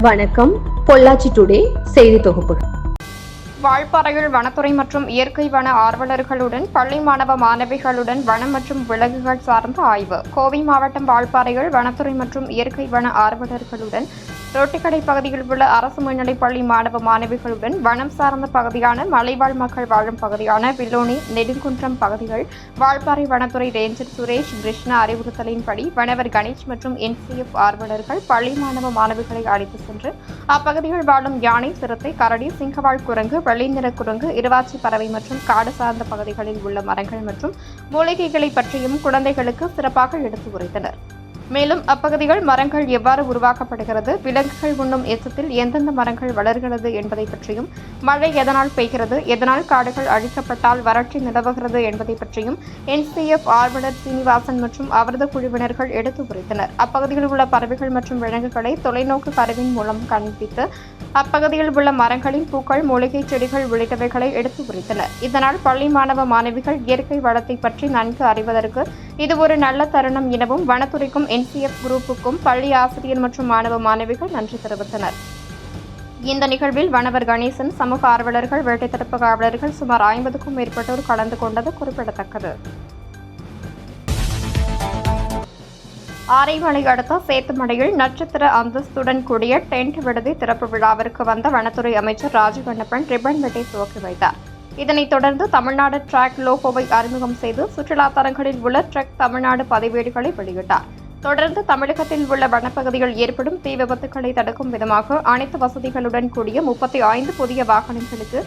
வணக்கம். பொள்ளாச்சி டுடே செய்தி தொகுப்பு. வால்பாறையில் வனத்துறை மற்றும் இயற்கை வன ஆர்வலர்களுடன் பள்ளி மாணவ மாணவிகளுடன் வனம் மற்றும் விலங்குகள் சார்ந்த ஆய்வு. கோவை மாவட்டம் வால்பாறையில் வனத்துறை மற்றும் இயற்கை வன ஆர்வலர்களுடன் ரொட்டிக்கடை பகுதியில் உள்ள அரசு மேல்நிலைப்பள்ளி மாணவ மாணவிகளுடன் வனம் சார்ந்த பகுதியான மலைவாழ் மக்கள் வாழும் பகுதியான வில்லோனி, நெடுங்குன்றம் பகுதிகள் வால்பாறை வனத்துறை ரேஞ்சர் சுரேஷ் கிருஷ்ணா அறிவுறுத்தலின்படி வனவர் கணேஷ் மற்றும் NCF ஆர்வலர்கள் பள்ளி மாணவ மாணவிகளை அழைத்து சென்று அப்பகுதியில் வாழும் யானை, சிறுத்தை, கரடி, சிங்கவாழ் குரங்கு, வெள்ளை நிற குரங்கு, இருவாச்சி பறவை மற்றும் காடு சார்ந்த பகுதிகளில் உள்ள மரங்கள் மற்றும் மூலிகைகளை பற்றியும் குழந்தைகளுக்கு சிறப்பாக எடுத்து உரைத்தனர். மேலும் அப்பகுதிகள் மரங்கள் எவ்வாறு உருவாக்கப்படுகிறது, விலங்குகள் உண்ணும் எச்சத்தில் எந்தெந்த மரங்கள் வளர்கிறது என்பதை பற்றியும், மழை எதனால் பெய்கிறது, எதனால் காடுகள் அழிக்கப்பட்டால் வறட்சி நிலவுகிறது என்பதை பற்றியும் NCF ஆர்வலர் சீனிவாசன் மற்றும் அவரது குழுவினர்கள் எடுத்து உரைத்தனர். அப்பகுதியில் உள்ள பறவைகள் மற்றும் விலங்குகளை தொலைநோக்கு கருவின் மூலம் காண்பித்து அப்பகுதியில் உள்ள மரங்களின் பூக்கள், மூலிகை செடிகள் உள்ளிட்டவைகளை எடுத்து உரைத்தனர். இதனால் பள்ளி மாணவ மாணவிகள் இயற்கை வளத்தை பற்றி நன்கு அறிவதற்கு இது ஒரு நல்ல தருணம் எனவும் வனத்துறைக்கும் NCF குரூப்புக்கும் பள்ளி ஆசிரியர் மற்றும் மாணவ மாணவிகள் நன்றி தெரிவித்தனர். இந்த நிகழ்வில் வனவர் கணேசன், சமூக ஆர்வலர்கள், வேட்டை தடுப்பு காவலர்கள் சுமார் 50க்கும் மேற்பட்டோர் கலந்து கொண்டது குறிப்பிடத்தக்கது. ஆரைமலை அடுத்த சேத்துமடையில் நட்சத்திர அந்தஸ்துடன் கூடிய டென்ட் விடுதி திறப்பு விழாவிற்கு வந்த வனத்துறை அமைச்சர் ராஜகண்ணப்பன் ரிப்பன் வெட்டி துவக்கி வைத்தார். இதனைத் தொடர்ந்து தமிழ்நாடு டிராக் லோகோவை அறிமுகம் செய்து சுற்றுலா தலங்களில் உள்ள ட்ரக் தமிழ்நாடு பதிவேடுகளை வெளியிட்டார். தொடர்ந்து தமிழகத்தில் உள்ள வனப்பகுதியில் ஏற்படும் தீ விபத்துக்களை தடுக்கும் விதமாக அனைத்து வசதிகளுடன் கூடிய 35 புதிய வாகனங்களுக்கு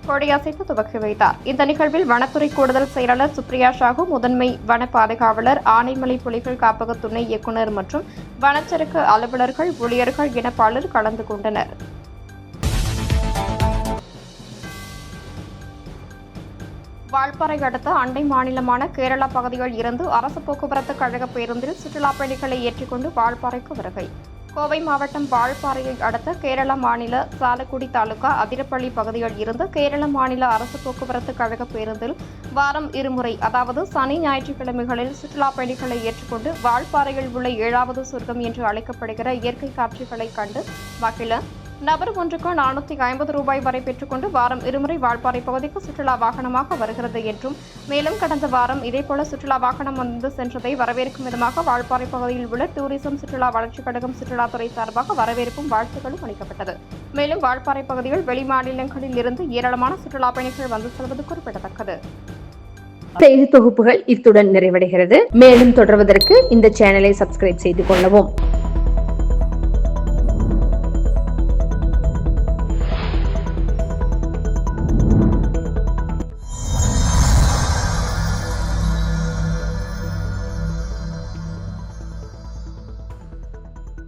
கொடியசைத்து துவக்கி வைத்தார். இந்த நிகழ்வில் வனத்துறை கூடுதல் செயலாளர் சுப்ரியா சாகு, முதன்மை வன பாதுகாவலர், ஆனைமலை புலிகள் காப்பக துணை இயக்குநர் மற்றும் வனச்சரக்கு அலுவலர்கள், ஊழியர்கள் என பலர் கலந்து கொண்டனர். வால்பாறை அடுத்த அண்டை மாநிலமான கேரளா பகுதியில் இருந்து அரசு போக்குவரத்து கழக பேருந்தில் சுற்றுலா பயணிகளை ஏற்றிக்கொண்டு வால்பாறைக்கு வருகை. கோவை மாவட்டம் வால்பாறையை அடுத்த கேரள மாநில சாலக்குடி தாலுகா அதிரப்பள்ளி பகுதியில் இருந்து கேரள மாநில அரசு போக்குவரத்து கழக பேருந்தில் வாரம் இருமுறை, அதாவது சனி, ஞாயிற்றுக்கிழமைகளில் சுற்றுலா பயணிகளை ஏற்றுக்கொண்டு வால்பாறையில் உள்ள 7வது சொர்க்கம் என்று அழைக்கப்படுகிற இயற்கை காட்சிகளை கண்டு மகிழ நபர் ஒன்றுக்கு 450 ரூபாய் வரை பெற்றுக்கொண்டு வாரம் இருமுறை வால்பாறை பகுதிக்கு சுற்றுலா வாகனமாக வருகிறது என்றும், மேலும் கடந்த வாரம் இதேபோல சுற்றுலா வாகனம் வந்து சென்றதை வரவேற்கும் விதமாக வால்பாறை பகுதியில் உள்ள டூரிசம் சுற்றுலா வளர்ச்சிக் கழகம் சுற்றுலாத்துறை சார்பாக வரவேற்பும் வாழ்த்துக்களும் அளிக்கப்பட்டது. மேலும் வால்பாறை பகுதியில் வெளிமாநிலங்களில் இருந்து ஏராளமான சுற்றுலா பயணிகள் வந்து செல்வது குறிப்பிடத்தக்கது. செய்தி தொகுப்புகள் இத்துடன் நிறைவடைகிறது. மேலும் தொடர்வதற்கு இந்த சேனலை சப்ஸ்கிரைப் செய்து கொள்ளவும்.